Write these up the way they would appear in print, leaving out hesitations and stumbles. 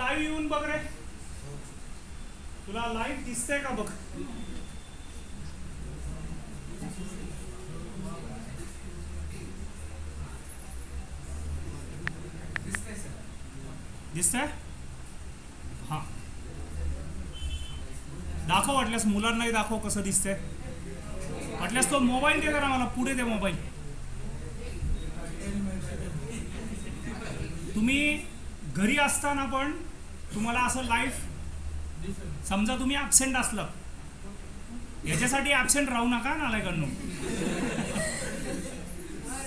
Live येऊन बघ रे, तुला लाईव्ह दिसतंय का बघ. दिसतंय? हा, दाखव वाटल्यास, मुलांनाही दाखव कसं दिसतंय. वाटल्यास तो मोबाईल दे जरा मला, पुढे दे मोबाईल. तुम्ही घरी असताना पण तुम्हाला असं लाईव्ह, समजा तुम्ही ॲबसेंट असलं, याच्यासाठी ॲबसेंट राहू नका नालायकांनो.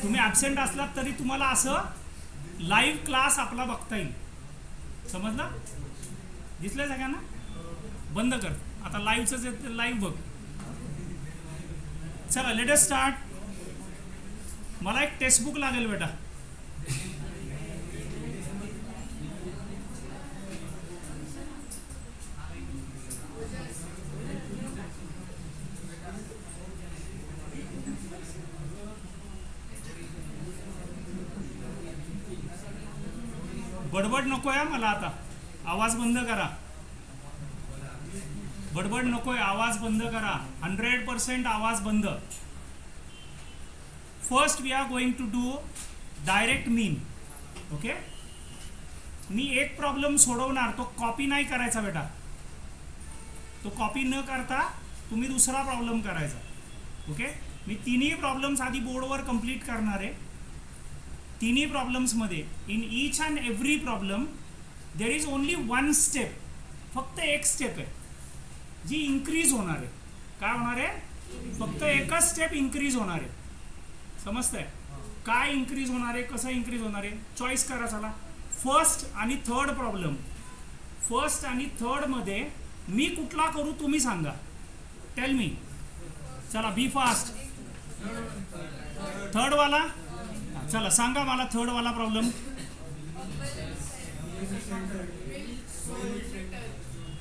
तुम्ही ॲबसेंट असलात तरी तुम्हाला असं लाईव्ह क्लास आपला बघता येईल. समजलं? दिसलंय सगळ्यांना? बंद कर आता, लाईव्हच लाईव्ह बघ. चला लेट अस स्टार्ट. मला एक टेक्स्टबुक लागेल बेटा. बडबड नको आहे मला आता, आवाज बंद करा. बडबड नकोय, आवाज बंद करा. 100% आवाज बंद. First we are going to do direct mean. Okay, मी एक प्रॉब्लेम सोडवणार, तो कॉपी नाही करायचा बेटा. तो कॉपी न करता तुम्ही दुसरा प्रॉब्लेम करायचा. ओके, मी तिन्ही प्रॉब्लेम्स आधी बोर्डवर कंप्लीट करणार आहे. तिन्ही प्रॉब्लेम्समध्ये in each and every problem there is only one step. फक्त एक स्टेप आहे जी इन्क्रीज होणार आहे. काय होणार आहे? फक्त एकच स्टेप इन्क्रीज होणार आहे. समजतंय? काय इन्क्रीज होणार आहे, कसं इन्क्रीज होणार आहे, चॉईस करा. चला, फर्स्ट आणि थर्ड प्रॉब्लेम. फर्स्ट आणि थर्डमध्ये मी कुठला करू तुम्ही सांगा. Tell me. चला, बी फास्ट. थर्डवाला. चला सांगा मला थर्डवाला प्रॉब्लेम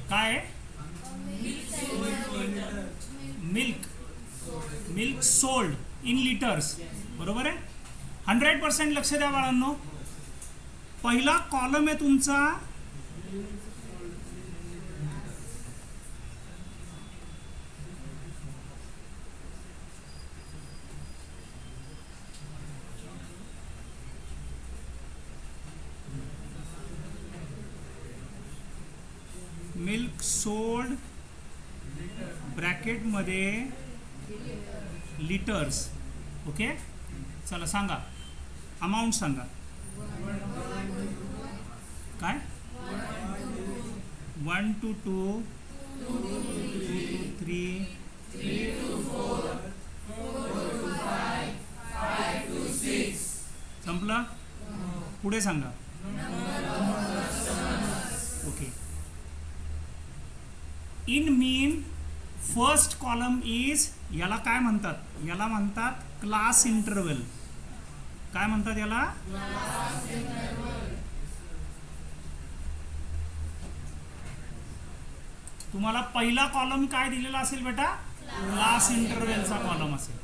काय आहे? Milk sold in litres. बरोबर आहे? 100% लक्ष द्या बाळांनो. पहिला कॉलम आहे तुमचा मिल्क सोल्ड ब्रॅकेट मध्ये लिटर्स. ओके, चला सांगा, अमाऊंट सांगा. काय? 1 to 2, 2 to 3, 3 to 4, 4 to 5, 5 to 6. संपलं? पुढे सांगा. Okay, in mean first column is, याला काय म्हणतात? याला म्हणतात क्लास इंटरवल. काय म्हणतात याला? तुम्हाला पहिला कॉलम काय दिलेला असेल बेटा? क्लास इंटरवलचा कॉलम असेल.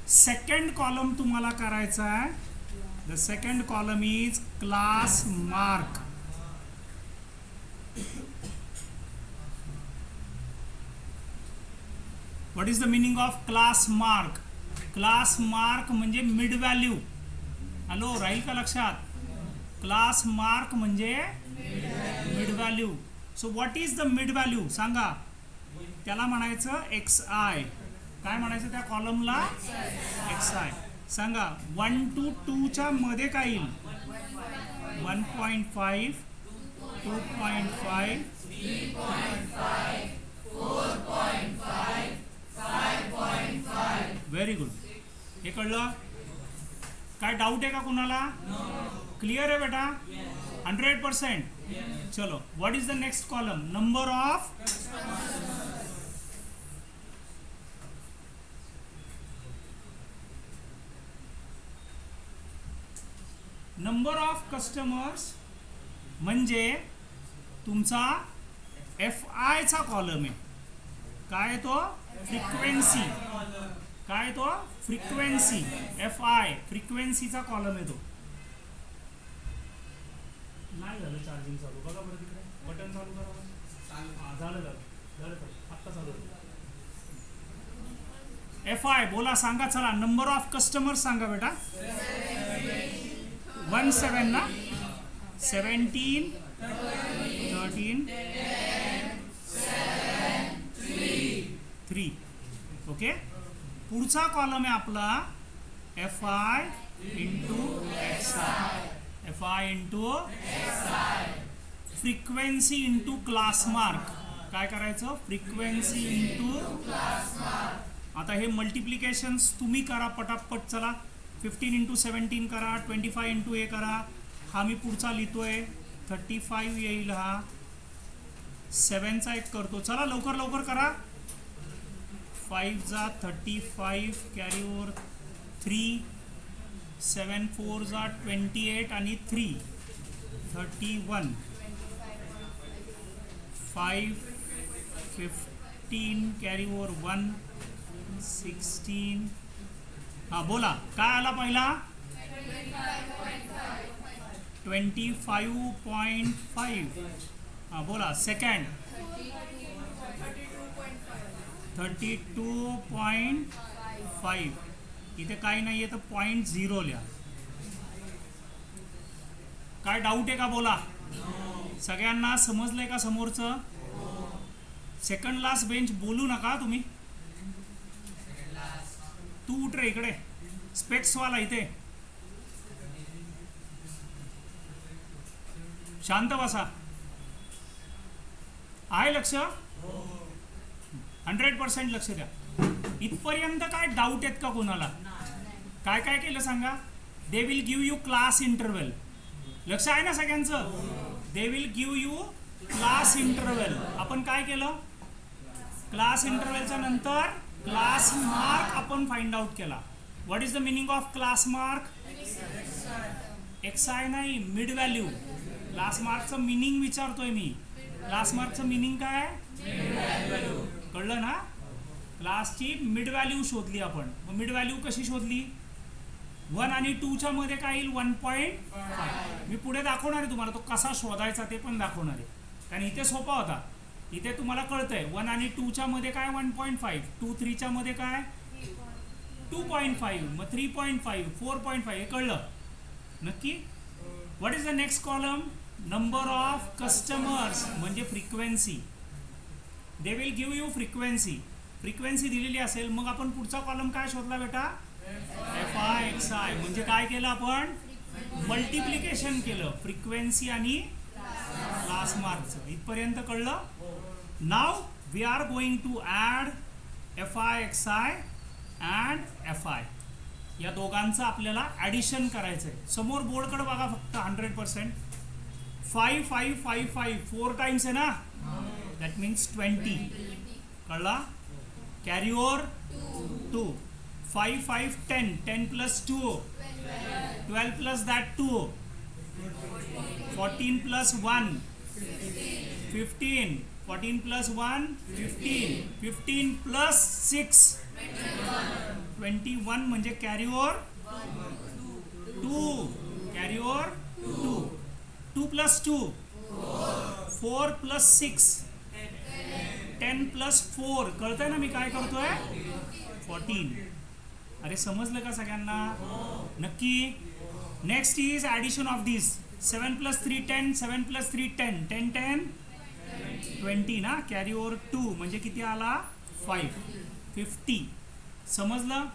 सेकंड कॉलम तुम्हाला करायचा आहे. The second column is class mark. What is the meaning of class mark? Class mark म्हणजे मिड व्हॅल्यू. हॅलो, राहील का लक्षात? क्लास मार्क म्हणजे mid value. So what is the mid value सांगा. त्याला म्हणायचं एक्स आय. काय म्हणायचं त्या कॉलमला? X I. सांगा, 1 to 2 च्या मध्ये काय येईल? 1.5, 2.5, 3.5, 4.5, 5.5. Very good. हे कळलं? काय डाऊट आहे का कुणाला? क्लिअर आहे बेटा? 100%. चलो, what is the next column? Number of customers म्हणजे तुमचा FI चा कॉलम आहे. काय तो? फ्रिक्वेन्सी. काय तो? फ्रिक्वेन्सी. FI फ्रिक्वेन्सीचा कॉलम आहे तो. नाही झालं चार्जिंग चालू, बघा बरं तिकडे. बटन चालू करा. हां झालं आत्ता चालू. FI बोला, सांगा चला. नंबर ऑफ कस्टमर्स सांगा बेटा. 17 ना. 17 13 3. ओके. पुढचा कॉलम आहे आपला FI into XI. FI into frequency into class mark. काय करायचं? Frequency into. आता हे मल्टिप्लिकेशन्स तुम्ही करा पटापट. चला 15 इंटू 17 करा, 25 इंटू हे करा. हा मी पुढचा लिहितोय. 35 येईल. हा 7चा एक करतो. चला लवकर लवकर करा. 5 जा 35 कॅरी ओव्हर 3. 7 4 जा 28 आणि 3 31. 5 15 कॅरी ओव्हर 1 16. हा बोला काय आला पहिला? 25.5. हा बोला. सेकंड 32.5. इथे काही नाहीये तर 0.0 लिहा. काय डाऊट आहे का? बोला. सगळ्यांना समजलंय का समोरचं? सेकंड लास्ट बेंच बोलू नका तुम्ही. तू उठ रे इकडे. स्पेक्स वाला इथे शांत बसा. आहे लक्ष? 100% लक्ष द्या. इथपर्यंत काय डाऊट आहेत का कोणाला? काय काय केलं सांगा. दे will give you class interval. लक्ष आहे ना सगळ्यांचं? दे will give you class interval. आपण काय केलं? क्लास इंटरव्हलच्या नंतर क्लास मार्क आपण फाइंड आउट केला. What is the meaning of class mark? XI नाही, मिड व्हॅल्यू. क्लास मार्कचं मिनिंग विचारतोय मी. क्लास मार्कचं मिनिंग काय? कळलं ना? क्लासची मिड व्हॅल्यू शोधली आपण. मग मिड व्हॅल्यू कशी शोधली? 1 आणि 2च्या मध्ये काय येईल? 1.5. मी पुढे दाखवणार आहे तुम्हाला तो कसा शोधायचा ते पण दाखवणार आहे. कारण इथे सोपा होता. इथे तुम्हाला कळतंय 1 आणि 2च्या मध्ये काय? 1.5. 2 3च्या मध्ये काय? 2.5. मग 3.5 4.5 हे कळलं नक्की? What is the next column? Number of customers म्हणजे frequency. They will give you frequency. Frequency दिलेली असेल मग आपण पुढचा कॉलम काय शोधला बेटा? FI XI. म्हणजे काय केलं आपण? मल्टिप्लिकेशन केलं फ्रिक्वेन्सी आणि क्लास मार्कचं. इथपर्यंत कळलं? Now we are going to add FI XI and FI. या दोघांचं आपल्याला ॲडिशन करायचं आहे. समोर बोर्डकडे बघा फक्त. 100%. 5 5 5 5 4 टाइम्स आहे ना. That means 20. कळला? Carry over 2. 5 5 10. 10 plus 2 12 plus that 2. 14 plus 1 15. 14 plus 1 15. 15 plus 6 21. म्हणजे carry over 2. Carry over 2. 2 plus 2 4 plus 6 10 plus 4. कळतंय ना मी काय करतोय? 14. अरे समजलं का सगळ्यांना? नक्की? Next is addition of this. 7 plus 3 10. 7 plus 3 10. 10 10 20 ना. कॅरी ओव्हर 2 म्हणजे किती आला? 5 50. समजलं?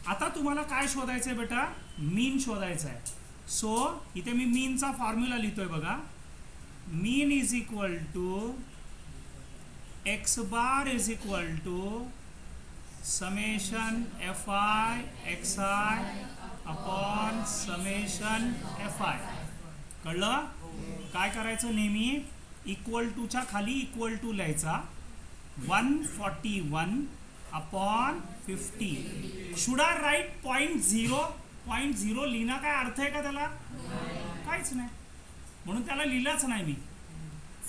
आता तुम्हाला काय शोधायचं आहे बेटा? मीन शोधायचं आहे. सो इथे मी मीनचा फॉर्म्युला लिहितोय बघा. Mean is equal to x bar is equal to summation FI XI upon summation FI. कळलं? काय करायचं? नेहमी इक्वल टूच्या खाली इक्वल टू लिहायचा. 141 अपॉन 50. Should I right 0.0? 0.0 लिहिणं काय अर्थ आहे का त्याला? काहीच नाही. म्हणून त्याला लिहिलाच नाही मी.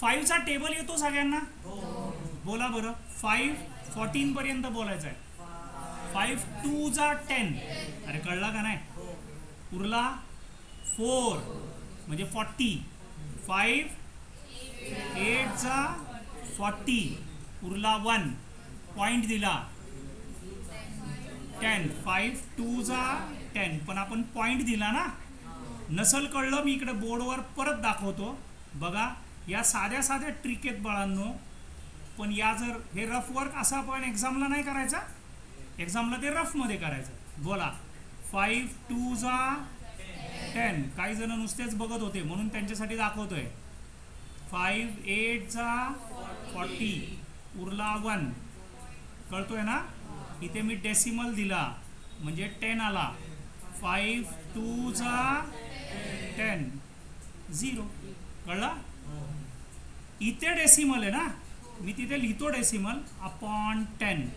5चा टेबल येतो सगळ्यांना? बोला बरं. 5 14 पर्यंत बोलायचं आहे. 5 2 जा 10. अरे कळला का नाही? उरला 4 म्हणजे 40. 5 8 जा 40 उरला 1 पॉइंट दिला 10 5 2 जा 10 पण आपण पॉइंट दिला ना. नसल कळलं मी इकडे बोर्डवर परत दाखवतो बघा. या साध्या साध्या ट्रिक आहेत बाळांनो, पण या जर हे रफ वर्क असं आपण एक्झामला नाही करायचा, एक्झामला ते रफमध्ये करायचं. बोला 5 2 जा 10. काही जण नुसतेच बघत होते म्हणून त्यांच्यासाठी दाखवतोय. 5 8 जा 40 उरला 1 कळतोय ना. इथे मी डेसिमल दिला म्हणजे 10 आला. 5 2 जा 10 0 कळलं. इथे डेसिमल आहे ना, मी तिथे लिहितो decimal upon 10.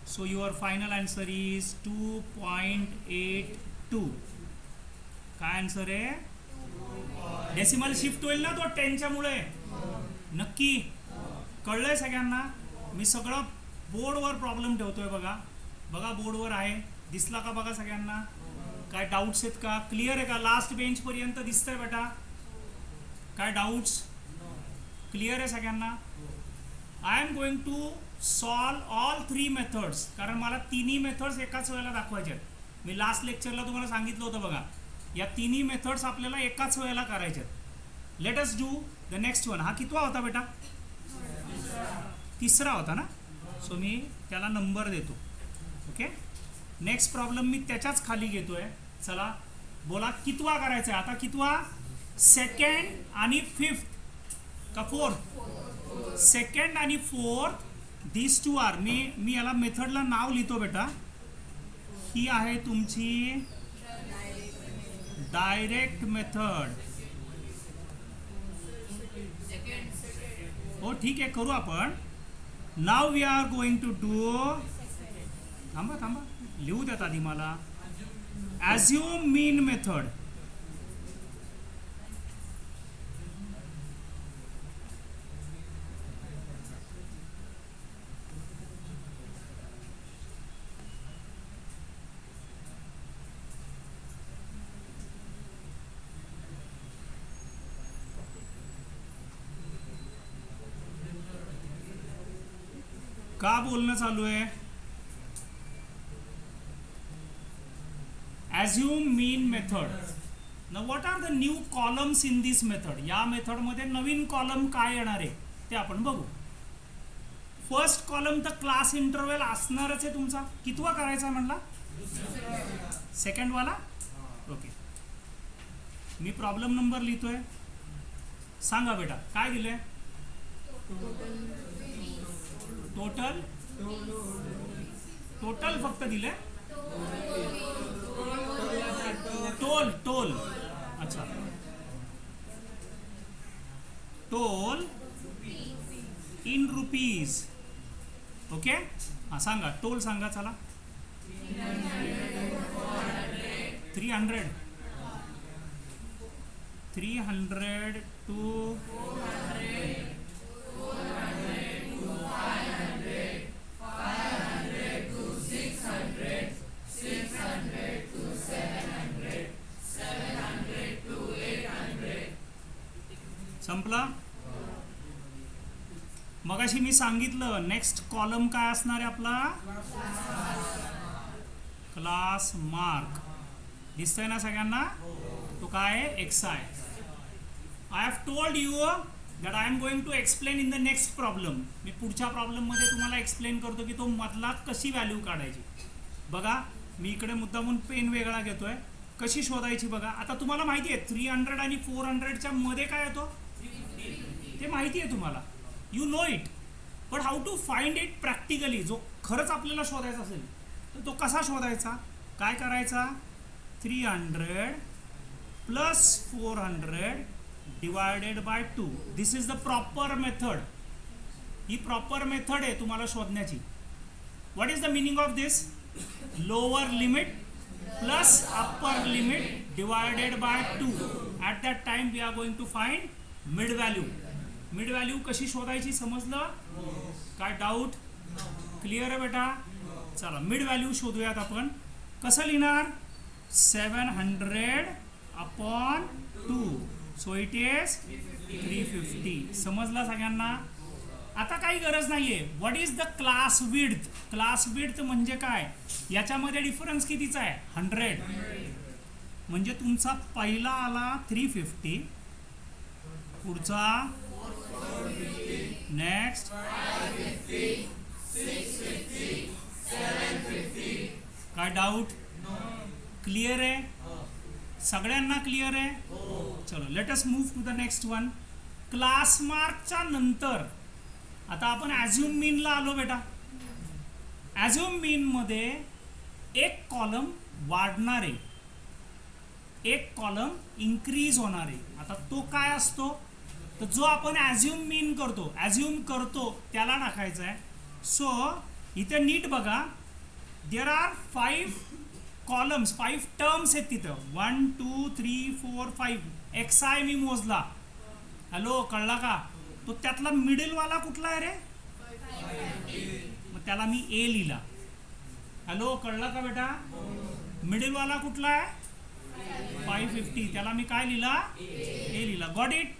So your final answer is 2.82. काय आन्सर आहे. डेसिमल शिफ्ट होईल ना तो 10च्या मुळे. नक्की कळलंय सगळ्यांना. मी सगळं बोर्डवर प्रॉब्लेम ठेवतोय बघा. बघा बोर्डवर आहे, दिसला का बघा सगळ्यांना. काय डाऊट्स आहेत का, क्लिअर आहे का. लास्ट बेंच पर्यंत दिसतंय बेटा. काय डाऊट्स, क्लिअर आहे सगळ्यांना. I am going to solve all 3 methods, कारण मला तिन्ही मेथड्स एकाच वेळेला दाखवायचे आहेत. मी लास्ट लेक्चरला तुम्हाला सांगितलं होतं बघा, या तिन्ही मेथड्स आपल्याला एकाच वेळेला करायचे आहेत. Late us do the next one. हा कितवा होता बेटा. तिसरा होता ना. सो मी त्याला नंबर देतो. ओके, नेक्स्ट प्रॉब्लेम मी त्याच्याच खाली घेतोय. चला बोला कितवा करायचा आहे आता. कितवा, सेकंड आणि फिफ्थ का फोर्थ. सेकंड आणि फोर्थ दिस टू आर. मी याला मेथडला नाव लिहितो बेटा. ही आहे तुमची डायरेक्ट मेथड. हो ठीक आहे, करू आपण. Now we are going to do. थांबा थांबा, लिहू द्यात आधी मला. Assume mean method. का बोलणं चालू आहे. Assume mean method. ना what are the new columns in this method. या मेथडमध्ये नवीन कॉलम काय येणार आहे ते आपण बघू. फर्स्ट कॉलम तर क्लास इंटरव्हल असणारच आहे तुमचा. कितवा करायचा म्हणला, सेकंड वाला. ओके, मी प्रॉब्लेम नंबर लिहितोय. सांगा बेटा काय दिलंय. टोटल, टोटल फक्त दिले. टोल, टोल, अच्छा टोल इन रुपीज. ओके, हां सांगा टोल सांगा. चला 300 टू 600 to 800. संपला. मगाशी मी सांगितलं नेक्स्ट कॉलम काय असणार आहे आपला, क्लास मार्क. दिसतंय ना सगळ्यांना. तो काय आहे, XI. I have told you that I am going to explain in the next problem. मी पुढच्या प्रॉब्लेममध्ये तुम्हाला एक्सप्लेन करतो की तो मधला कशी व्हॅल्यू काढायची. बघा मी इकडे मुद्दामून पेन वेगळा घेतोय. कशी शोधायची बघा. आता तुम्हाला माहिती आहे 300 आणि 400च्या मध्ये काय येतो ते माहिती आहे तुम्हाला. You know it, but how to find it practically. जो खरंच आपल्याला शोधायचा असेल तर तो कसा शोधायचा. काय करायचा, 300 plus 400 divided by 2. This is the proper method. He proper method आहे तुम्हाला शोधण्याची. What is the meaning of this. Lower limit plus upper limit divided by 2. At that time we are going to find mid value. Mid value कशी शोधायची समजलं. काय doubt, clear आहे बेटा. चला मिड व्हॅल्यू शोधूयात आपण. कसं लिहिणार, 700 अपॉन 2. So it is 350. समजला सगळ्यांना? आता काही गरज नाहीये. What is the class width? Class width म्हणजे काय? याच्यामध्ये डिफरन्स कितीचा आहे? 100. म्हणजे तुमचा पहिला आला 350, पुढचा नेक्स्ट 650, 750. काय डाऊट? क्लिअर आहे? सगळ्यांना क्लिअर आहे? चलो let us move to the next one. Class मार्कच्या नंतर आता आपण ॲझ्युम मीनला आलो बेटा. ॲझ्युम मीन मध्ये एक कॉलम वाढणार आहे, एक कॉलम इन्क्रीज होणार आहे. आता तो काय असतो? तर जो आपण ॲझ्युम मीन करतो त्याला टाकायचा आहे. सो इथे नीट बघा, देर आर 5 कॉलम्स, 5 टर्म्स आहेत तिथं. 1 2 3 4 5. XI मी मोजला. हॅलो, कळला का? तो त्यातला मिडलवाला कुठला आहे रे? मग त्याला मी ए लिहिला. हॅलो, कळला का बेटा? मिडलवाला कुठला आहे? 550. त्याला मी काय लिहिला? ए लिहिला. Got it?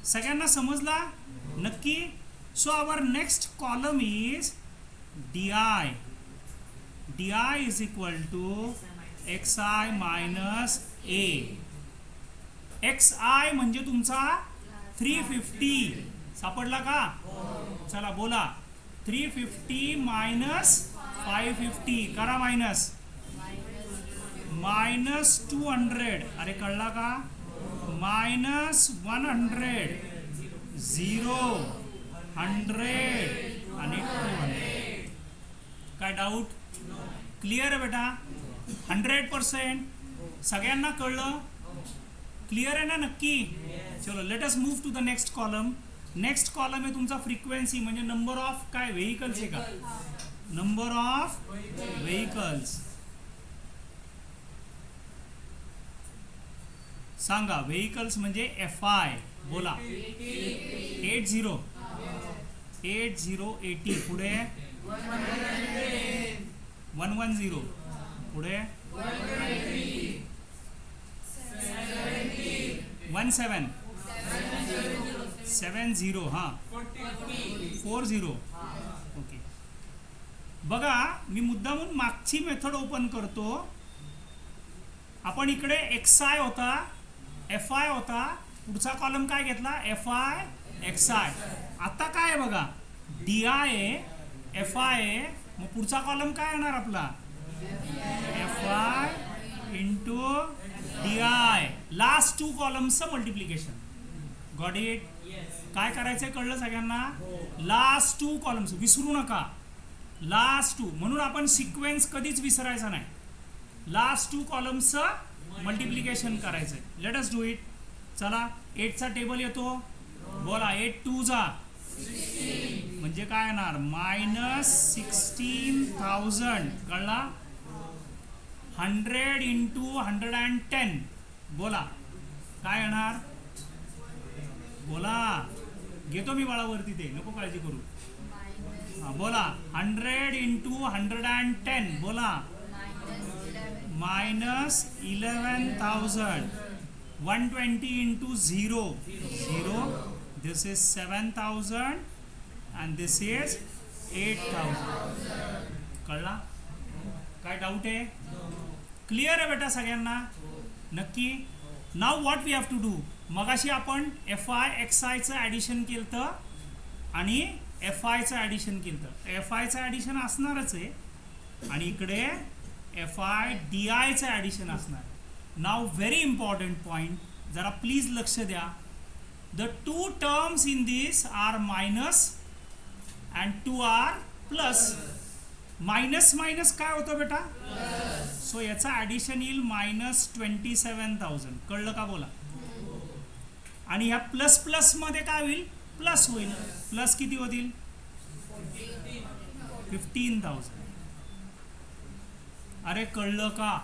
सगळ्यांना समजला? नक्की? So our next column is DI. DI is equal to XI minus A. XI म्हणजे तुमचा 350. सापडला का? चला बोला. 350 मायनस 550. करा मायनस. मायनस 200. अरे कळला का? मायनस 100, 0, 100 आणि 200. काय डाऊट? क्लिअर आहे बेटा? 100%. सगळ्यांना कळलं? क्लिअर आहे ना? नक्की? चलो let us move to the next column. Next column आहे तुमचा फ्रिक्वेन्सी, म्हणजे नंबर ऑफ काय व्हेइकल्स आहे का? Number of vehicles. सांगा, व्हेइकल्स म्हणजे FI. बोला. 80, 80. पुढे 110. पुढे 17, 70. हां 40. ओके. बघा, मी मुद्दामून मागची मेथड ओपन करतो. आपण इकडे XI होता, FI होता, पुढचा कॉलम काय घेतला? FI, XI. आता काय आहे बघा, DI आहे, FI आहे. मग पुढचा कॉलम काय येणार आपला? FI into DI. लास्ट 2 कॉलम्सचं मल्टिप्लिकेशन. Got it? काय करायचंय कळलं सगळ्यांना? लास्ट 2 कॉलम्स विसरू नका. लास्ट 2. म्हणून आपण सिक्वेन्स कधीच विसरायचा नाही. लास्ट 2 कॉलम्सचं मल्टिप्लिकेशन करायचंय. Late us do it. चला, 8चा टेबल येतो. बोला. 8 2 जा म्हणजे काय येणार? मायनस 16,000. कळला? 100 इंटू 110. बोला काय येणार? बोला. घेतो मी बाळावरती, ते नको काळजी करू. बोला. 100 इंटू 110. बोला. Minus 11,000. 120 into 0, 0. This is 7,000 and this is 8,000. कळला? काय डाऊट आहे? क्लिअर आहे बेटा सगळ्यांना? नक्की? Now what we have to do. मगाशी आपण FI XIचं ॲडिशन केलं आणि FIचं ॲडिशन केलं. FIचं ॲडिशन असणारच आहे आणि इकडे FI DIचं ॲडिशन असणार. नाव व्हेरी इम्पॉर्टंट पॉईंट, जरा प्लीज लक्ष द्या. The 2 terms in this are minus and 2 are plus. Minus minus काय होतं बेटा? सो याचा ॲडिशन येईल मायनस 27,000. कळलं का? बोला. आणि ह्या प्लस प्लस मध्ये काय होईल? प्लस होईल. प्लस किती होतील? 15,000. अरे कळलं का?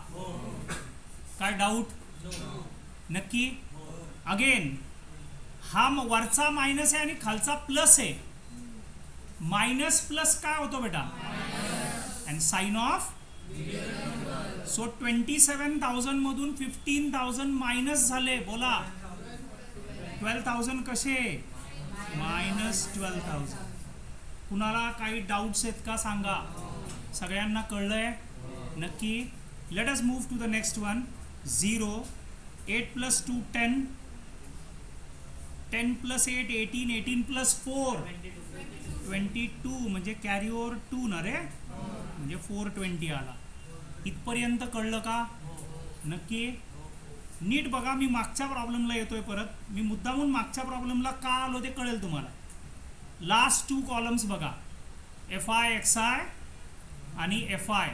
काय डाऊट? नक्की? अगेन, हा वरचा मायनस आहे आणि खालचा प्लस आहे. मायनस प्लस काय होतो बेटा? And sign of. सो 27,000 मधून 15,000 मायनस झाले. बोला. 12,000 कसे -12,000. कुणाला काही डाऊट्स आहेत का सांगा. सगळ्यांना कळलंय नक्की. Let us move to the next one. 0, 8 + 2 10, 10 + 8 18, 18 + 4 22, म्हणजे कॅरी ओव्हर 2 ना रे, म्हणजे 420 आला. इथपर्यंत कळलं का नक्की. नीट बघा, मी मागच्या प्रॉब्लेमला येतोय परत. मी मुद्दामून मागच्या प्रॉब्लेमला का आलो ते कळेल तुम्हाला. लास्ट 2 कॉलम्स बघा, FI XI आणि FI.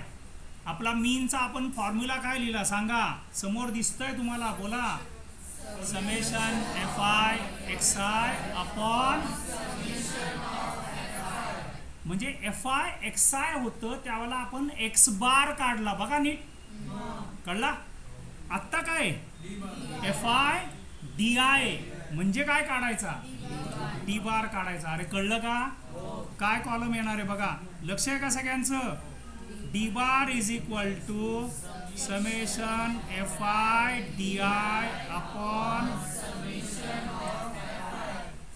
आपला मीनचा आपण फॉर्म्युला काय लिहिला सांगा. समोर दिसतंय तुम्हाला, बोला. समेशन FI XI अपॉन, म्हणजे FI XI होतं त्यावेळेला आपण X बार काढला बघा नीट. कळला. आत्ता काय FI DI म्हणजे काय काढायचा, D बार काढायचा. अरे कळलं का. काय कॉलम येणार आहे बघा, लक्ष आहे का सगळ्यांचं. D bar is equal to summation FI DI upon,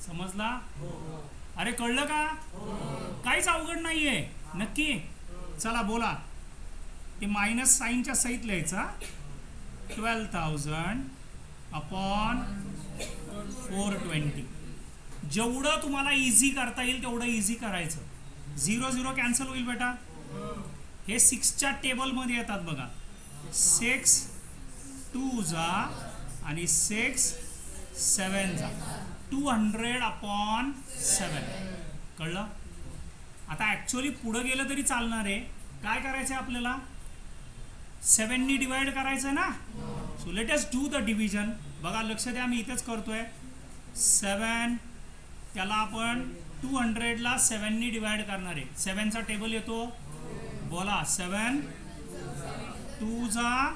समजला. अरे कळलं का. काहीच अवघड नाहीये नक्की. चला बोला. ते मायनस साईनच्या सहित लिहायचा. 12,000 अपॉन 420. जेवढं तुम्हाला इझी करता येईल तेवढं इझी करायचं. 0 0 कॅन्सल होईल बेटा. हे 6च्या टेबलमध्ये येतात बघा. 6 2 जा आणि 6 7 जा. 200 अपॉन 7. कळलं. आता ॲक्च्युअली पुढं गेलं तरी चालणार आहे. काय करायचं आहे आपल्याला, 7 नी डिवाइड करायचं ना. So let us do the division. बघा लक्ष द्या, मी इथेच करतोय. 7 त्याला आपण 200 ला 7 नी डिवाइड करणार आहे. 7 चा टेबल येतो, बोला. 7 2 जा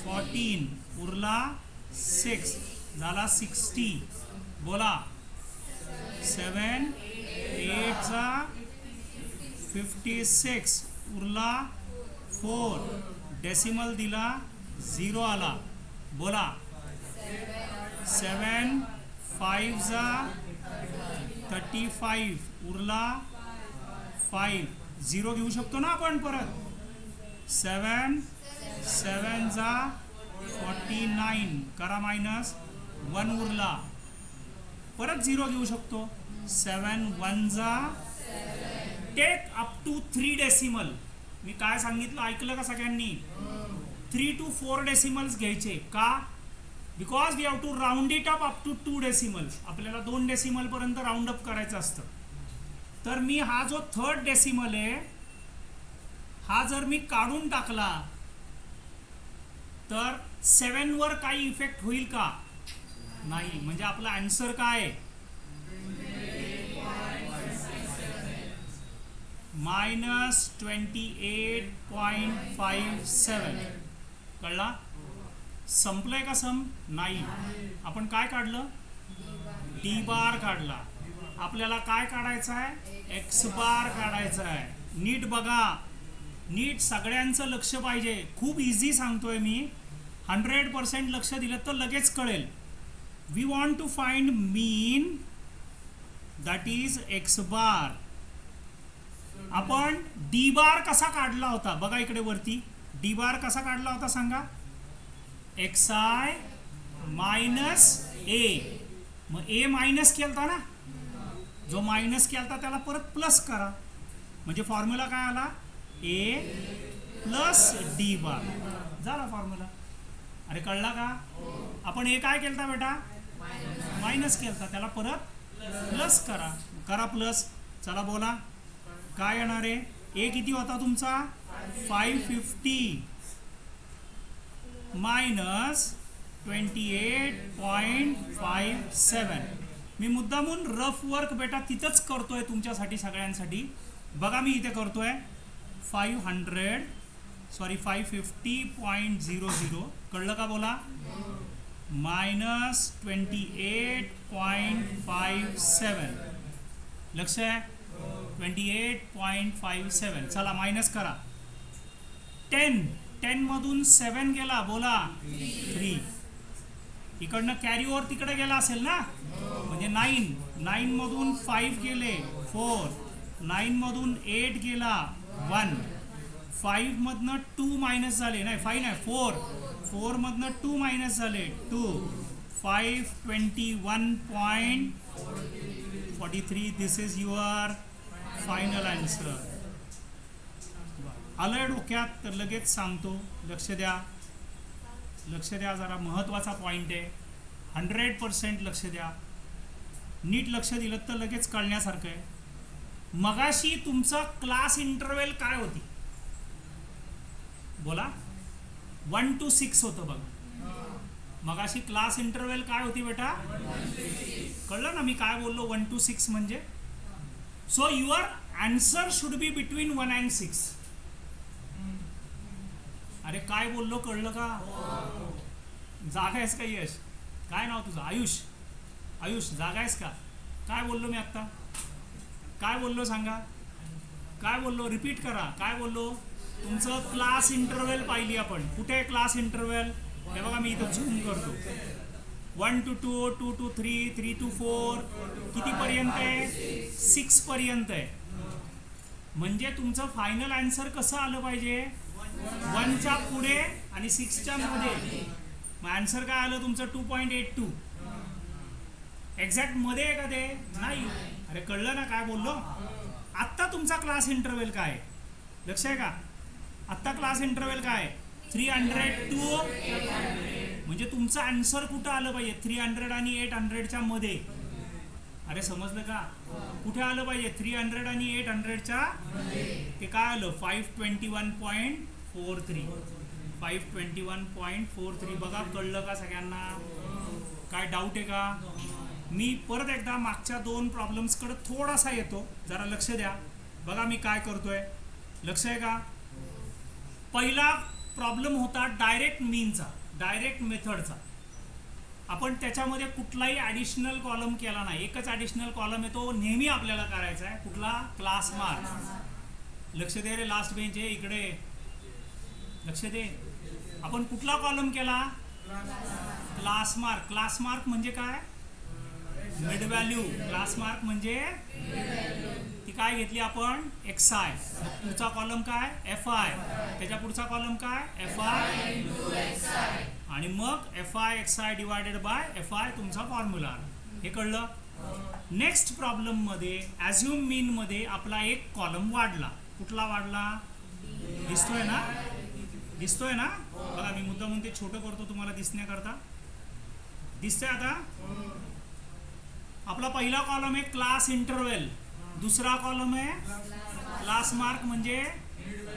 14, उरला 6, झाला 60. बोला. 7 8 जा 56, उरला 4, डेसिमल दिला 0 आला. बोला. 7 5 जा 35, उरला 5, 0 घेऊ शकतो ना आपण परत. 7 7 जा 49, करा मायनस, 1 उरला, परत 0 घेऊ शकतो. 7 1 जा, टेक अप टू 3 डेसिमल. मी काय सांगितलं ऐकलं का सगळ्यांनी. 3 to 4 डेसिमल्स घ्यायचे का, because we have to round it up to 2 decimals. आपल्याला 2 डेसिमल पर्यंत राऊंड अप करायचं असतं. तर मी हा जो 3rd डेसिमल आहे हा जर मी काढून टाकला तर 7 वर काही इफेक्ट होईल का, नाही. म्हणजे आपला आन्सर काय आहे, -28.57. कळला. संपलंय का सम, नाही. आपण काय काढलं, D बार काढला. आपल्याला काय काढायचं आहे, X बार काढायचा आहे. नीट बघा, नीट सगळ्यांचं लक्ष पाहिजे. खूप इझी सांगतोय मी. 100% लक्ष दिलं तर लगेच कळेल. We want to find mean, that is X bar. आपण D बार कसा काढला होता बघा इकडे वरती. D बार कसा काढला होता सांगा, XI मायनस A. मग A मायनस केलता ना, जो मायनस केलता त्याला परत प्लस करा. म्हणजे फॉर्म्युला काय आला, A प्लस D बार. झाला फॉर्म्युला. अरे कळला का. आपण A काय केलता बेटा, मायनस केलता, त्याला परत प्लस करा. करा प्लस. चला बोला काय येणार आहे. A किती होता तुमचा, 550 मायनस 28.57. मी मुद्दामून रफ वर्क बेटा तिथंच करतोय तुमच्यासाठी सगळ्यांसाठी. बघा मी इथे करतोय 550.00. कळलं का बोला, मायनस 28.57. लक्ष आहे, 28.57. चला मायनस करा. 10 मधून 7 गेला, बोला 3. इकडनं कॅरी ओव्हर तिकडे गेला असेल ना, म्हणजे 9 मधून 5 गेले 4, 9 मधून 8 गेला 1, 5 मधनं 2 मायनस झाले, नाही 5 नाही 4 मधनं 2 मायनस झाले 2, 5 21.43. दिस इज युअर फायनल आन्सर. आलंय डोक्यात तर लगेच सांगतो. लक्ष द्या जरा महत्त्वाचा पॉईंट आहे. 100% लक्ष द्या. नीट लक्ष दिलं तर लगेच कळण्यासारखं आहे. मगाशी तुमचा क्लास इंटरव्हेल काय होती बोला? 1 to 6 होतं बघा. मगाशी क्लास इंटरव्हेल काय होती बेटा? कळलं ना मी काय बोललो? 1 to 6 म्हणजे. So your answer should be between 1 and 6. अरे काय बोललो कळलं का? जागा आहेस का यश? काय नाव तुझं? आयुष जागा आहेस का? काय बोललो मी आत्ता? काय बोललो सांगा? काय बोललो? रिपीट करा. काय बोललो? तुमचं क्लास इंटरव्हेल पाहिली आपण. कुठे आहे क्लास इंटरव्हेल? हे बघा मी इथं झूम करतो. 1 to 2, 2 to 3, 3 to 4 कितीपर्यंत आहे? 6 पर्यंत आहे. म्हणजे तुमचं फायनल आन्सर कसं आलं पाहिजे? 1च्या पुढे आणि 6च्या मध्ये. मग आन्सर काय आलं तुमचं? 2.82. एक्झॅक्ट मध्ये आहे का ते? नाही. अरे कळलं ना काय बोललो? आत्ता तुमचा क्लास इंटरव्हेल काय आहे? लक्ष आहे का? आत्ता क्लास इंटरव्हेल काय आहे? 300 to, म्हणजे तुमचं आन्सर कुठं आलं पाहिजे? 300 आणि 800च्या मध्ये. अरे समजलं का? कुठे आलं पाहिजे? 300 आणि 800च्या. ते काय आलं? 521.43. 521.43. बघा कळलं का सगळ्यांना? काय डाऊट आहे का? मी परत एकदा मागच्या 2 प्रॉब्लेम्सकडे थोडासा येतो. जरा लक्ष द्या. बघा मी काय करतोय. लक्ष आहे का? पहिला प्रॉब्लेम होता डायरेक्ट मीनचा, डायरेक्ट मेथडचा. आपण त्याच्यामध्ये कुठलाही ॲडिशनल कॉलम केला नाही. एकच ॲडिशनल कॉलम आहे, तो नेहमी आपल्याला करायचा आहे. कुठला? Class mark. लक्ष दे रे, लास्ट बेंच आहे इकडे. लक्ष दे. आपण कुठला कॉलम केला? Class mark. क्लास मार्क म्हणजे काय? Mid value. क्लास मार्क म्हणजे ती काय घेतली आपण? XI. पुढचा कॉलम काय? FI. त्याच्या पुढचा कॉलम काय? FI. आणि मग FI XI divided by FI तुमचा फॉर्म्युला. हे कळलं? नेक्स्ट प्रॉब्लेम मध्ये ॲझ्युम मीन मध्ये आपला एक कॉलम वाढला. कुठला वाढला? दिसतोय ना? बघा मी मुद्दा म्हणून ते छोटं करतो तुम्हाला दिसण्याकरता. दिसतंय आता? आपला पहिला कॉलम आहे क्लास इंटरव्हेल. दुसरा कॉलम आहे क्लास मार्क म्हणजे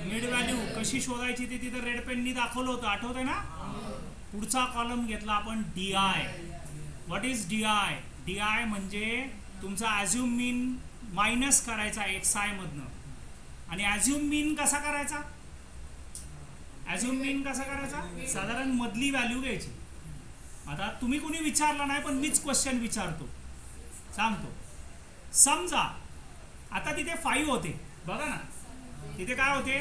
मिड व्हॅल्यू. कशी शोधायची ते तिथं रेड पेननी दाखवलं होतं, आठवतंय ना? पुढचा कॉलम घेतला आपण DI. What is DI? DI म्हणजे तुमचा ॲझ्युम मीन मायनस करायचा XI मधनं. आणि ॲझ्युम मीन कसा करायचा? साधारण मधली व्हॅल्यू घ्यायची. आता तुम्ही कोणी विचारला नाही पण मीच क्वेश्चन विचारतो, सांगतो. समजा आता तिथे 5 होते बघा ना. तिथे काय होते?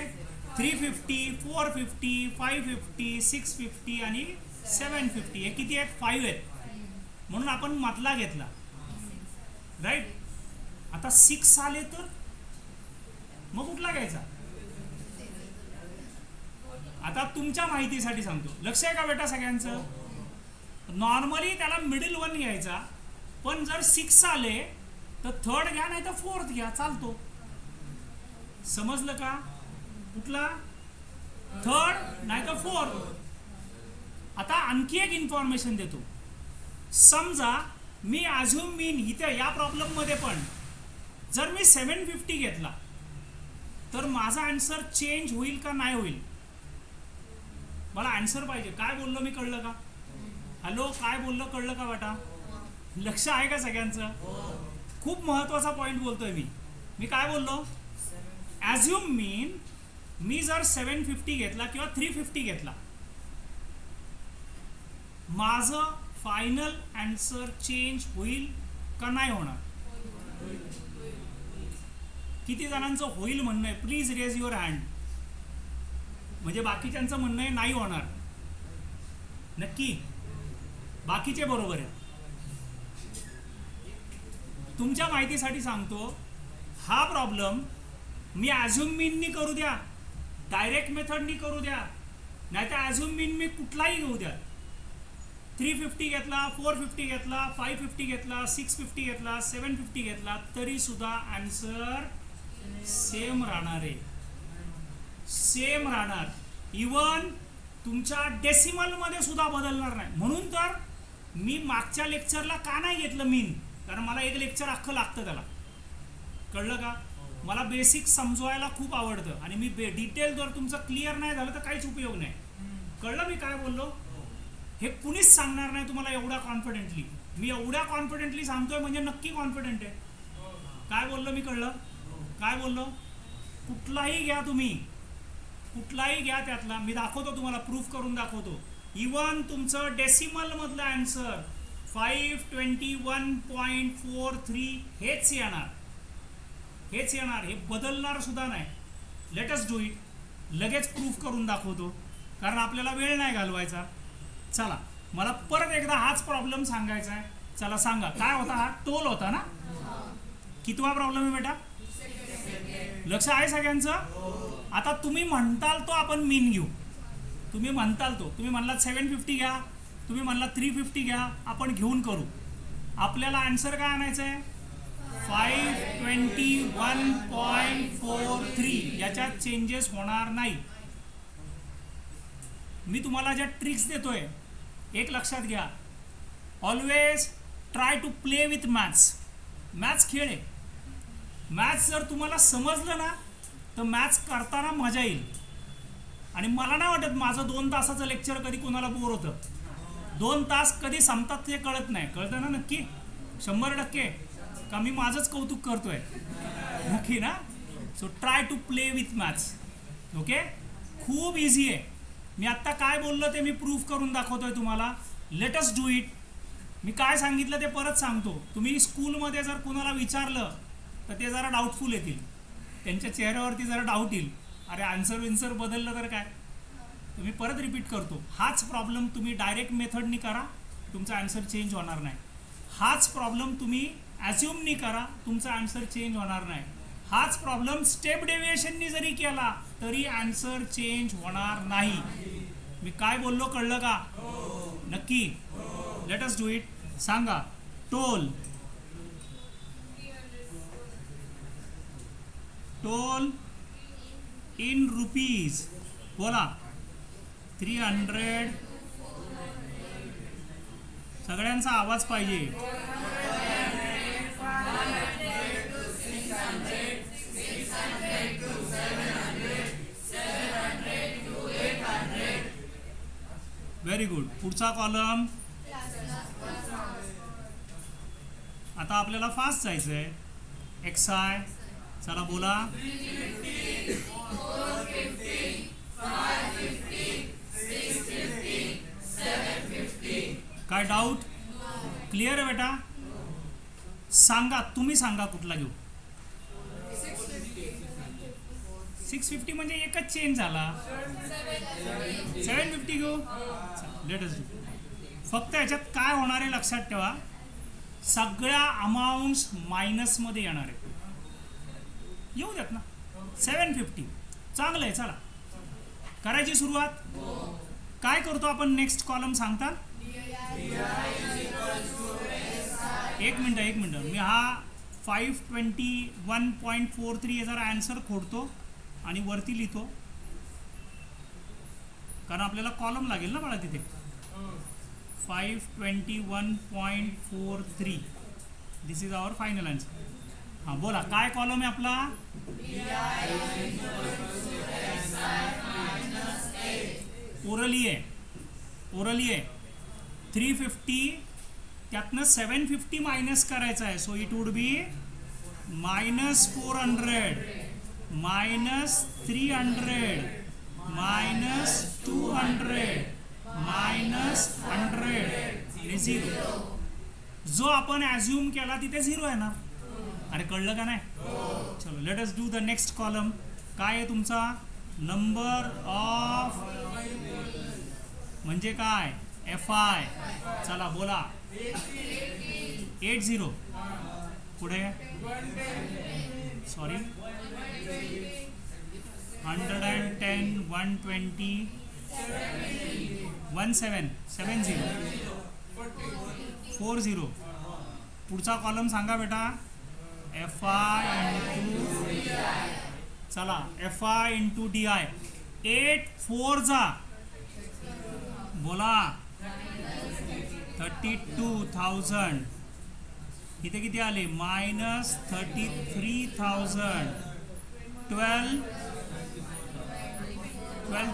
350, 450, 550, 650 आणि 750. हे किती आहेत? 5 आहेत. म्हणून आपण मधला घेतला, राईट. आता 6 आले तर मग कुठला घ्यायचा? आता तुमच्या माहितीसाठी सांगतो. लक्ष आहे का बेटा सगळ्यांचं? नॉर्मली त्याला मिडल 1 घ्यायचा, पण जर 6 आले तर 3rd घ्या नाही तर 4th घ्या, चालतो. समजलं का? कुठला? 3rd नाही तर 4th. आता आणखी एक इन्फॉर्मेशन देतो. समजा मी ॲझ्युम मीन इथे या प्रॉब्लेम मध्ये पण जर मी 750 घेतला तर माझा आन्सर चेंज होईल का नाही होईल? मला आन्सर पाहिजे. काय बोललो मी? कळलं का? हॅलो, काय बोललो कळलं का बेटा? लक्ष आहे का सगळ्यांचं? खूप महत्वाचा पॉइंट बोलतोय मी काय बोललो? ॲझ्युम मीन मी जर 750 घेतला किंवा 350 घेतला, माझं फायनल आन्सर चेंज होईल का नाही होणार? किती जणांचं होईल म्हणणं आहे? Please raise your hand. म्हणजे बाकीच्यांचं म्हणणं आहे नाही होणार. नक्की बाकीचे बरोबर आहे. तुमच्या माहितीसाठी सांगतो, हा प्रॉब्लेम मी ॲझ्युम मीननी करू द्या, डायरेक्ट मेथडनी करू द्या, नाही तर ॲझ्युम मीन मी कुठलाही घेऊ द्या. 350 घेतला, 450 घेतला, 550 घेतला, 650 घेतला, 750 घेतला, तरी सुद्धा आन्सर सेम राहणार आहे. सेम राहणार. इवन तुमच्या डेसिमलमध्ये सुद्धा बदलणार नाही. म्हणून तर मी मागच्या लेक्चरला का नाही घेतलं मीन, कारण मला एक लेक्चर अख्खं लागतं त्याला. कळलं का? मला बेसिक समजवायला खूप आवडतं आणि मी डिटेल जर तुमचं क्लिअर नाही झालं तर काहीच उपयोग नाही. कळलं मी काय बोललो? हे कुणीच सांगणार नाही तुम्हाला एवढा कॉन्फिडेंटली. मी एवढ्या कॉन्फिडेंटली सांगतोय म्हणजे नक्की कॉन्फिडेंट आहे. काय बोललो मी? कळलं काय बोललो? कुठलाही घ्या तुम्ही, कुठलाही घ्या त्यातला, मी दाखवतो तुम्हाला, प्रूफ करून दाखवतो. इवन तुमचं डेसिमल मधलं आन्सर 521.43 हेच येणार, हेच येणार, हे बदलणार सुद्धा नाही. Late us do it. लगेच प्रूफ करून दाखवतो, कारण आपल्याला वेळ नाही घालवायचा. चला, मला परत एकदा हाच प्रॉब्लेम सांगायचा आहे. चला सांगा, काय होता हा? टोल होता ना? कितवा प्रॉब्लेम आहे बेटा? लक्ष आहे सगळ्यांचं? आता तुम्ही म्हणताल तो आपण मीन घेऊ. तुम्ही म्हणताल तो, तुम्ही म्हणलात 750 घ्या, तुम्ही म्हणलात 350 घ्या, आपण घेऊन करू. आपल्याला आन्सर काय आणायचं आहे? 521.43. याच्यात चेंजेस होणार नाही. मी तुम्हाला ज्या ट्रिक्स देतोय, एक लक्षात घ्या, always try to play with maths. Maths खेळ आहे. मॅथ्स जर तुम्हाला समजलं ना तर मॅथ्स करताना मजा येईल. आणि मला नाही वाटत माझं 2 तासाचं लेक्चर कधी कोणाला बोर होतं. 2 तास कधी संपतात ते कळत नाही. कळतं ना नक्की? 100% का मी माझंच कौतुक करतोय? नक्की ना? So try to play with maths. Okay, खूप इझी आहे. मी आत्ता काय बोललो ते मी प्रूफ करून दाखवतोय तुम्हाला. Let us do it. मी काय सांगितलं ते परत सांगतो. तुम्ही स्कूलमध्ये जर कुणाला विचारलं तर ते जरा डाऊटफुल येतील, त्यांच्या चेहऱ्यावरती जरा डाऊट येईल. अरे आन्सर विन्सर बदललं तर काय? तुम्ही परत रिपीट करतो, हाच प्रॉब्लेम तुम्ही डायरेक्ट मेथडनी करा, तुमचा आन्सर चेंज होणार नाही. हाच प्रॉब्लेम तुम्ही ॲझ्युमनी करा, तुमचा आन्सर चेंज होणार नाही. हाच प्रॉब्लेम स्टेप डेव्हिएशननी जरी केला तरी आन्सर चेंज होणार नाही. मी काय बोललो कळलं का? नक्की? Let us do it. सांगा, टोल. Toll in rupees. बोला. 300. सगळ्यांचा आवाज पाहिजे. 700 to 800. Very good. पुढचा कॉलम. आता आपल्याला फास्ट जायचं आहे. XI. चला बोला. 350, 450, 550, 650, 750. काय डाऊट? क्लिअर आहे बेटा? सांगा, तुम्ही सांगा कुठला घेऊ. 650 म्हणजे एकच चेंज झाला. 750 घेऊ. Late us do. फक्त याच्यात काय होणार आहे लक्षात ठेवा, सगळ्या अमाऊंट्स मायनसमध्ये येणार आहे. येऊ द्यात ना. 750 चांगलं आहे. चला करायची सुरुवात. काय करतो आपण नेक्स्ट कॉलम सांगता? एक मिनिट. मी हा 521.43 याचा आन्सर खोडतो आणि वरती लिहितो, कारण आपल्याला कॉलम लागेल ना बाळा तिथे. 521.43. दिस इज आवर फायनल आन्सर. हां बोला, काय कॉलम आहे आपला? ओरली आहे. 350 त्यातनं 750 मायनस करायचं आहे. सो इट वुड बी -400, -300, -200, -100 आणि 0. जो आपण ॲझ्युम केला तिथे 0 आहे ना. अरे कळलं का नाही? चलो let us do the next column. काय आहे तुमचा? नंबर ऑफ म्हणजे काय? FI. चला बोला. 80. पुढे सॉरी 110, 120, 17, 70, 40. पुढचा कॉलम सांगा बेटा. FI इंटू, चला FI इंटू DI. 8 4 जा बोला 32,000. इथे किती आले? मायनस 33,000. 12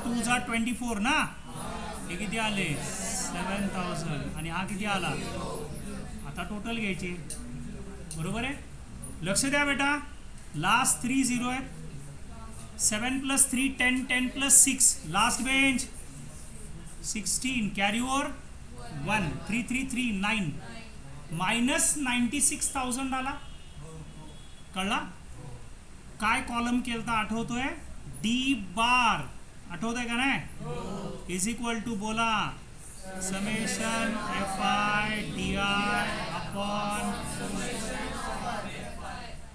2 जा 24 ना. हे किती आले? 7,000. आणि हा किती आला? आता टोटल घ्यायची, बरोबर आहे. लक्ष द्या बेटा, लास्ट 3 0 आहेत. 7 + 3 10, 10 + 6 last bench 16. Carry over 1 3 3 3 9. Minus 96,000 आला. कळला? काय कॉलम केलता आठवतोय? D बार आठवतोय का नाही? इज इक्वल टू बोला summation FI DI upon.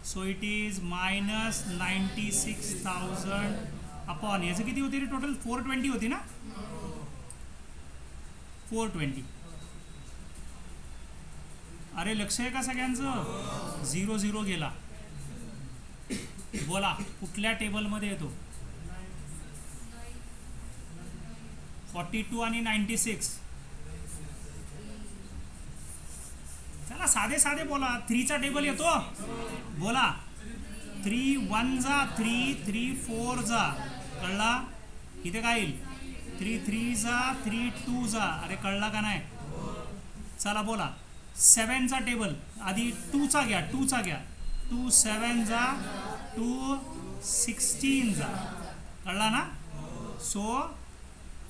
So it is minus 96,000 upon याचं किती होती रे टोटल? 420 होती ना. 420. अरे लक्ष आहे का सगळ्यांचं? 0 0 गेला. बोला कुठल्या टेबलमध्ये येतो? 42 आणि 96. चला साधे साधे बोला. 3 चा टेबल येतो बोला. 3 1 जा 3 3 4 जा. कळला? इथे काय येईल? 3 3 जा 3 2 जा. अरे कळला का नाही? चला बोला 7 चा टेबल आधी 2 चा घ्या. 2 चा घ्या. 2 7 जा 2 16 जा. कळला ना? सो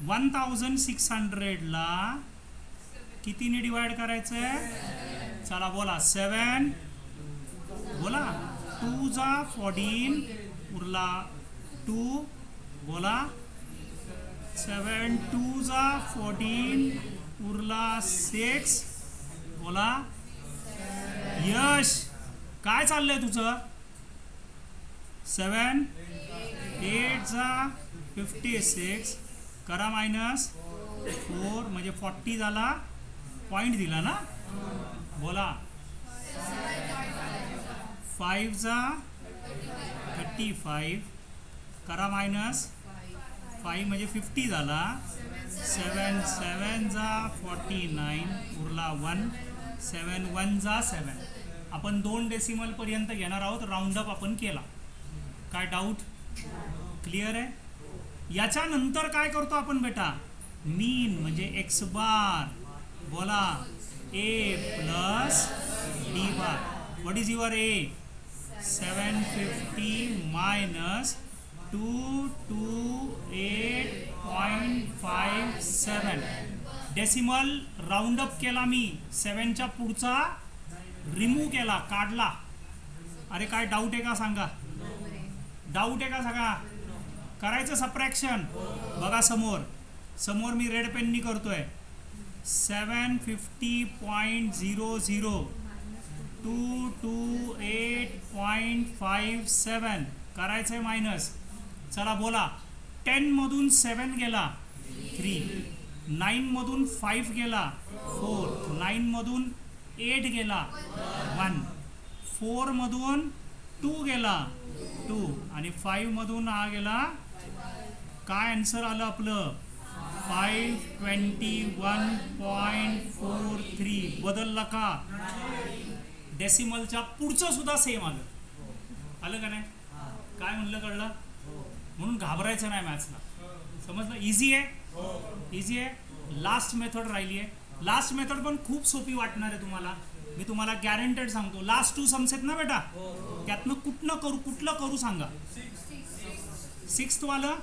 1600 ला कितीने डिवाइड करायचं आहे? चला बोला 7 बोला 2 जा 14 उरला 2 बोला 7 2 जा 14 उरला 6 बोला. यश काय चाललंय तुझं? 7 8 जा 56 करा मायनस 4 म्हणजे 40 झाला. पॉइंट दिला ना. बोला 5 जा 35 करा मायनस 5 म्हणजे 50 झाला. 7 7 जा 49 उरला 1 7 1 जा 7. आपण 2 डेसिमल पर्यंत घेणार आहोत. राऊंड अप आपण केला. काय डाऊट? क्लिअर आहे? याच्यानंतर काय करतो आपण बेटा? मीन म्हणजे x बार. बोला A plus D bar. What is your A? 750 minus 228.57. Decimal round up केला मी. 7 च्या पुढचा रिमूव्ह केला, काढला. अरे काय डाऊट आहे का सांगा? डाऊट आहे का सांगा? करायचं सबट्रॅक्शन. बघा समोर समोर मी रेड पेननी करतोय. 750.00 228.57 करायचंय मायनस. चला बोला 10 मधून 7 गेला 3, 9 मधून 5 गेला 4, 9 मधून 8 गेला 1, 4 मधून 2 गेला 2 आणि 5 मधून हा गेला. काय आन्सर आलं आपलं? 521.43. बदलला का? डेसिमलच्या पुढचं सुद्धा सेम आलं. आलं का नाही? काय म्हणलं कळलं? म्हणून घाबरायचं नाही मॅथ्सला. समजलं? इझी आहे, इझी आहे. लास्ट मेथड राहिली आहे. लास्ट मेथड पण खूप सोपी वाटणार आहे तुम्हाला. मी तुम्हाला गॅरंटेड सांगतो. लास्ट 2 सम्स आहेत ना बेटा, त्यातनं कुठलं करू सांगा. 6th वालं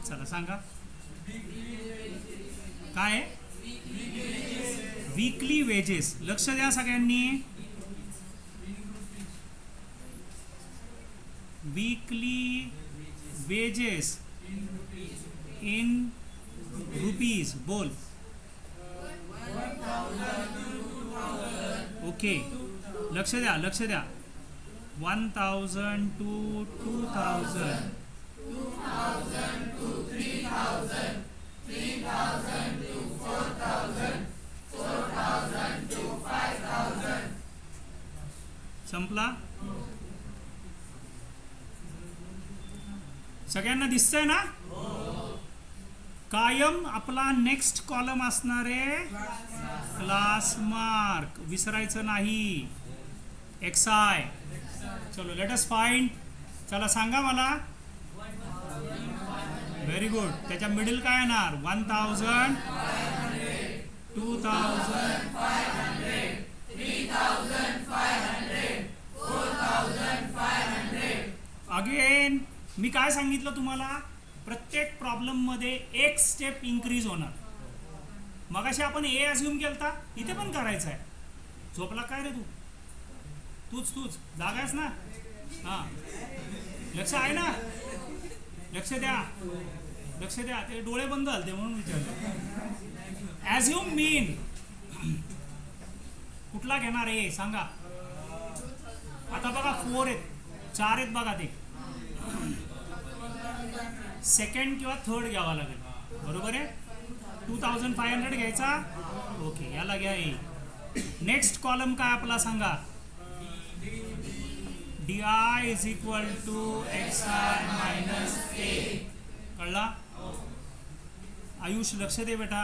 चला सांगा काय? Weekly wedges. लक्ष द्या सगळ्यांनी. Weekly wages in rupees. बोल ओके, लक्ष द्या, लक्ष द्या. 1000 to 2000, 2000 to 3000, 3000 to 4000, 4000 to 5000. संपला. सगळ्यांना दिसतंय ना? कायम आपला नेक्स्ट कॉलम असणार आहे क्लास मार्क, विसरायचं नाही. XI. चलो लेट अस फाइंड. चला सांगा मला. Very good. त्याच्या मिडल काय येणार? 1000, 2000, 3500, 4500. अगेन मी काय सांगितलं तुम्हाला? प्रत्येक प्रॉब्लेम मध्ये एक स्टेप इन्क्रीज होणार. मगाशी आपण ए अज्युम केलता, इथे पण करायचं आहे. झोपला काय रे तू? तूच जागा आहेस ना? हा, लक्ष आहे ना? लक्ष द्या, लक्ष द्या. ते डोळे बंद झालते म्हणून विचारलं. ॲज्युम मीन कुठला घेणार आहे सांगा. आता बघा 4 आहेत, 4 आहेत बघा. ते सेकंड किंवा थर्ड घ्यावा लागेल. बरोबर आहे. 2500 घ्यायचा. ओके, याला घ्या. नेक्स्ट कॉलम काय आपला सांगा. DI is equal to XI minus A. कळला? आयुष लक्ष दे बेटा.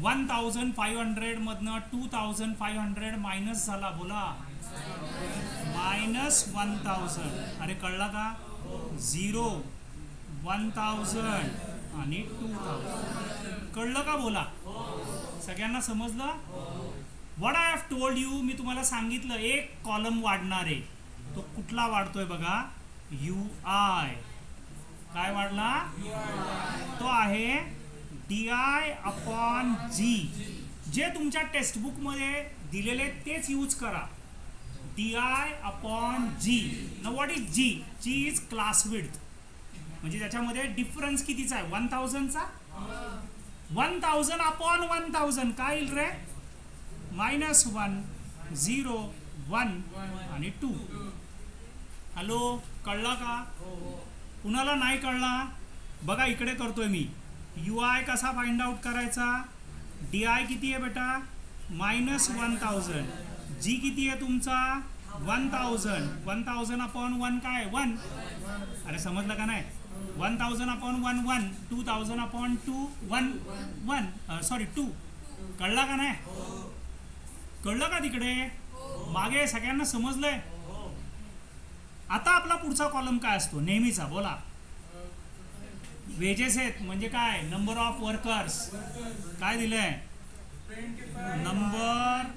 1500 मधनं 2500 मायनस झाला. बोला. -1000. अरे कळला का? 0, 1000 आणि 2000. कळलं का? बोला. सगळ्यांना समजलं? What I have told you. मी तुम्हाला सांगितलं एक कॉलम वाढणार आहे. तो कुठला वाढतोय बघा? UI. काय वाढला? तो आहे DI अपॉन G. जे तुमच्या टेक्स्टबुक मध्ये दिलेले तेच यूज करा. DI upon G. ना what is G? G is class width. म्हणजे त्याच्यामध्ये डिफरन्स कितीचा आहे? 1000चा. 1000 अपॉन 1000 काय येईल रे? -1, 0, 1 आणि 2. हॅलो, कळला का? कुणाला नाही कळला? बघा इकडे करतोय मी. UI कसा फाइंड आउट करायचा? DI किती आहे बेटा? -1000. G किती आहे तुमचा? 1000. 1000 अपॉन 1 काय? 1. अरे समजलं का नाही? 1000 अपॉन 1 1. 2000 अपॉन 2 1 1. सॉरी 2. कळला का नाही? कळलं का तिकडे? मागे सगळ्यांना समजलंय? आता आपला पुढचा कॉलम काय असतो? नेहमीचा. बोला. वेजेस आहेत म्हणजे काय? Number of workers. काय दिलंय? नंबर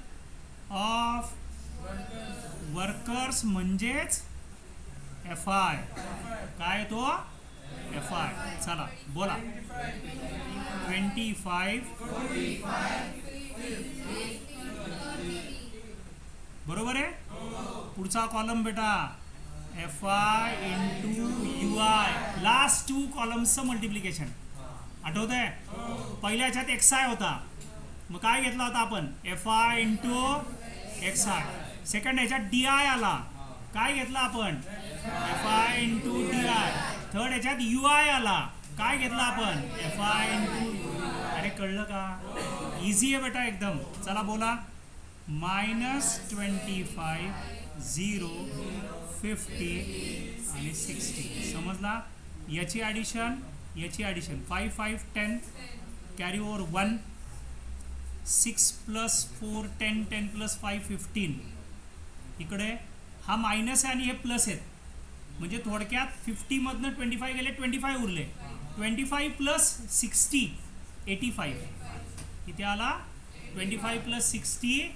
ऑफ वर्कर्स म्हणजेच FI. काय तो? FI. चला बोला. 25. बरोबर आहे. पुढचा कॉलम बेटा FI इंटू UI. लास्ट 2 कॉलम्सचं मल्टिप्लिकेशन आठवत आहे? पहिल्या ह्याच्यात XI होता. मग काय घेतला होता आपण? FI into XI. सेकंड ह्याच्यात DI आला. काय घेतला आपण? FI into DI. थर्ड ह्याच्यात UI आला. काय घेतला आपण? FI into. अरे कळलं का? इझी आहे बेटा एकदम. चला बोला. -25, 0, 50 आणि 60. समजला? याची ॲडिशन, याची ॲडिशन. 5 5 10 carry over 1. 6 + 4 10 10 + 5 15. इकडे हा मायनस आहे आणि हे प्लस आहेत. म्हणजे थोडक्यात 50 मधनं 25 गेले, 25 उरले. 25 + 60 85. इथे आला 25 + 60.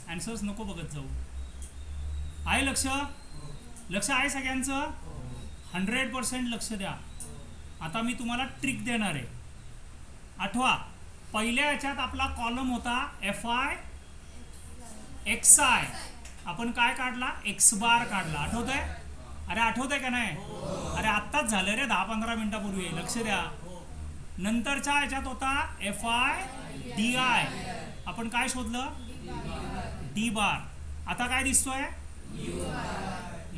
आन्सर्स नको बघत जाऊ. आहे लक्ष? लक्ष आहे सगळ्यांचं? 100% लक्ष द्या. आता मी तुम्हाला ट्रिक देणार आहे. आठवा, पहिल्या ह्याच्यात आपला कॉलम होता FI XI. आपण काय काढला? X बार काढला. आठवत आहे? अरे आठवत आहे का नाही? अरे आत्ताच झालं रे 10-15 मिनिटापूर्वी. लक्ष द्या. नंतरच्या ह्याच्यात होता FI DI, आपण काय शोधलं D बार. आता काय दिसतोय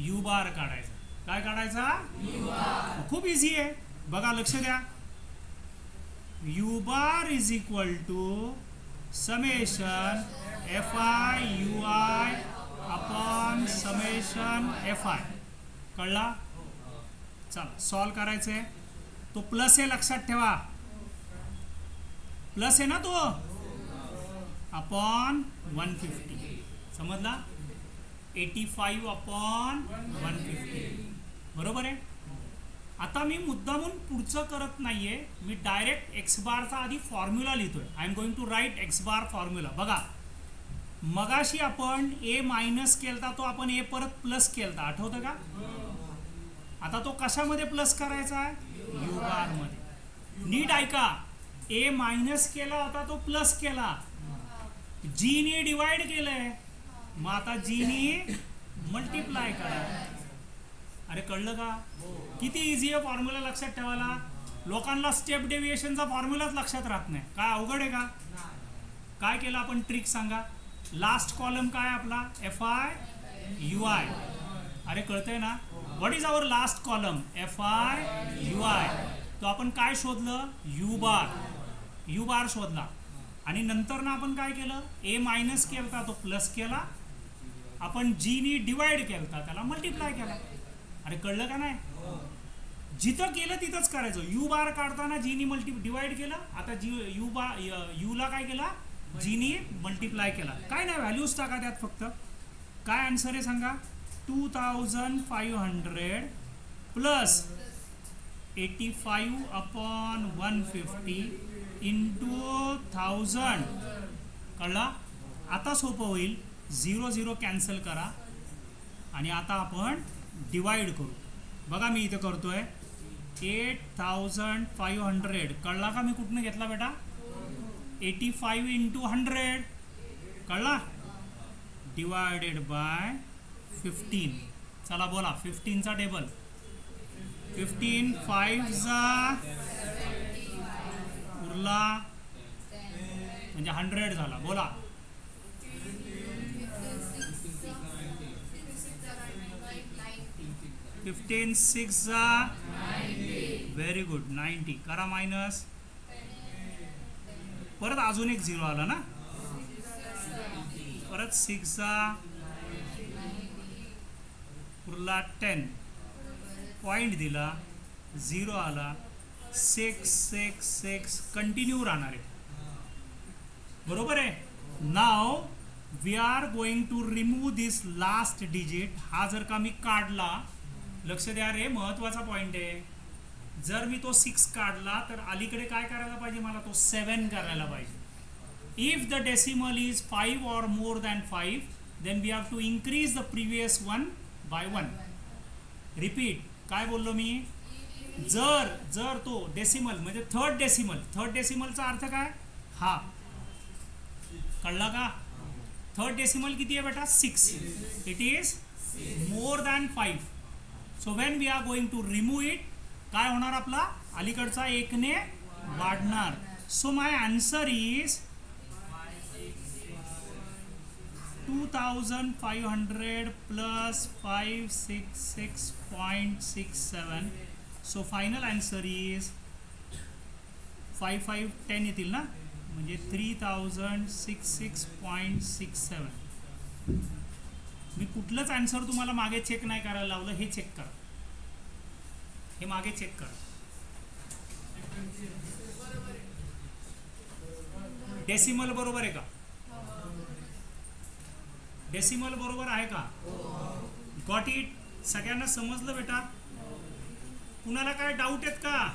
U बार काढायचा. काय काढायचा खूप इझी आहे बघा, लक्ष द्या. U bar is equal to summation FI UI upon summation FI. कळला? चला सॉल्व करायचंय. तो प्लस आहे लक्षात ठेवा, प्लस आहे ना तो, अपॉन 150. समजला? 85 अपॉन 150 बरोबर आहे. आता मी मुद्दामून पुढचं करत नाहीये, मी डायरेक्ट एक्स बारचा आधी फॉर्म्युला लिहितोय. I am going to write X bar formula. बघा मगाशी आपण ए मायनस केलता, तो आपण ए परत प्लस केलता, आठवतं का? आता तो कशामध्ये प्लस करायचा आहे? यू बार मध्ये. नीट ऐका, ए मायनस केला होता तो प्लस केला, जी ने डिवाइड केलंय, मग आता जी ने मल्टिप्लाय करा. अरे कळलं का? किती इझी आहे फॉर्म्युला लक्षात ठेवायला. लोकांना स्टेप डेव्हिएशनचा फॉर्म्युलाच लक्षात राहत नाही. काय अवघड आहे का? काय केलं आपण, ट्रिक सांगा. लास्ट कॉलम काय आपला FI UI. अरे कळतंय ना? What is our last column? FI UI. तो आपण काय शोधलं? U बार शोधला. आणि नंतर ना आपण काय केलं, ए मायनस केलता तो प्लस केला, आपण जी नी डिवाइड केलता त्याला मल्टिप्लाय केला. अरे कळलं का नाही? जिथं केलं तिथंच करायचं. यू बार काढताना जी नी डिवाइड केलं, आता यू ला काय केला, जी नी मल्टिप्लाय केला. काय नाही, व्हॅल्यूज टाका त्यात फक्त. काय आन्सर आहे सांगा? 2500 प्लस 85 अपॉन 150 इंटू 1000. कळला? आता सोपं होईल. 0 0 कॅन्सल करा आणि आता आपण डिवाइड करू. बघा मी इथे करतोय 8500. कळला का मी कुठनं घेतला बेटा? 85 इंटू 100. कळला? Divided by 15. चला बोला 15 चा टेबल. 15 5 जा उरला म्हणजे 100 झाला. बोला 15 6 जा व्हेरी गुड 90. करा मायनस. परत अजून एक 0 आला ना, परत 6 जा उरला 10. पॉइंट दिला 0 आला. 6 6 6 कंटिन्यू राहणार आहे. बरोबर आहे. Now we are going to remove this last digit. हा जर का मी काढला, लक्ष द्या रे, महत्वाचा पॉइंट आहे. जर मी तो 6 काढला तर अलीकडे काय करायला पाहिजे मला? तो 7 करायला पाहिजे. If the decimal is 5 or more than 5, then we have to increase the previous one by 1. Repeat. काय बोललो मी? जर तो डेसिमल म्हणजे थर्ड डेसिमलचा अर्थ काय? हा. कळला का? थर्ड डेसिमल किती आहे बेटा? 6. It is more than 5. So when we are going to remove it, काय होणार आपला? अलीकडचा 1 ने वाढणार. So my answer is 2500 plus 566.67. So final answer is 5510 येतील ना, म्हणजे 3066.67. मी कुठलंच आन्सर तुम्हाला मागे चेक नाही करायला लावलं. हे चेक करा, हे मागे चेक करा. डेसिमल बरोबर आहे का? डेसिमल बरोबर आहे का? Got it? सगळ्यांना समजलं बेटा? कुणाला काय डाऊट आहेत का?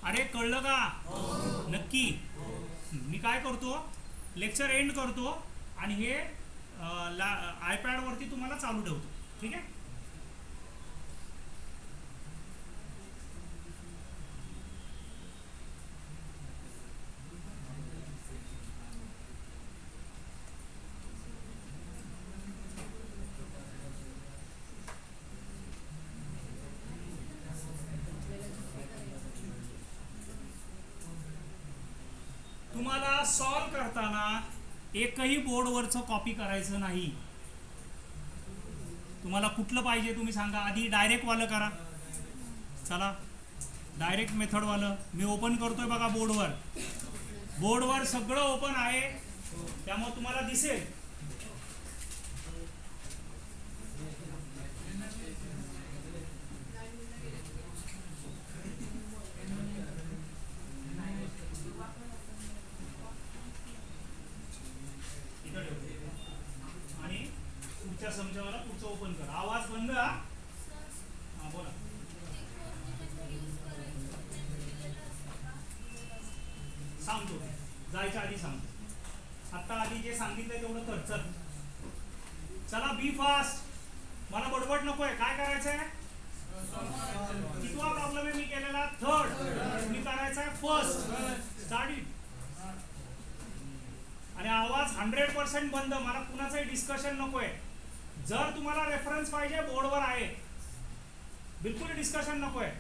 अरे कळलं का? नक्की. मी काय करतो, लेक्चर एंड करतो आणि हे आयपॅड वरती तुम्हाला चालू ठेवतो. ठीक आहे? तुम्हाला सॉल्व करताना एकही बोर्डवरचं कॉपी करायचं नाही. तुम्हाला कुठलं पाहिजे तुम्ही सांगा. आधी डायरेक्ट वालं करा. चला डायरेक्ट मेथड वालं मी ओपन करतोय बघा. बोर्डवर सगळं ओपन आहे, त्यामुळे तुम्हाला दिसेल. इथं ठेवतो आणि पुढच्या समजावाला पुढचं ओपन करा. आवाज बंद. हा बोला. सांगतो जायच्या आधी सांगतो. आता आधी जे सांगितलंय तेवढं कर. चला बी फास्ट. मला बडबड नकोय. काय करायचंय? कितवा प्रॉब्लेम आहे मी केलेला? थर्ड. मी करायचा आहे फर्स्ट. Start it. आणि आवाज 100% बंद. मला कुणाचंही डिस्कशन नकोय. जर तुम्हाला रेफरन्स पाहिजे बोर्डवर आहे, बिलकुल डिस्कशन नकोय.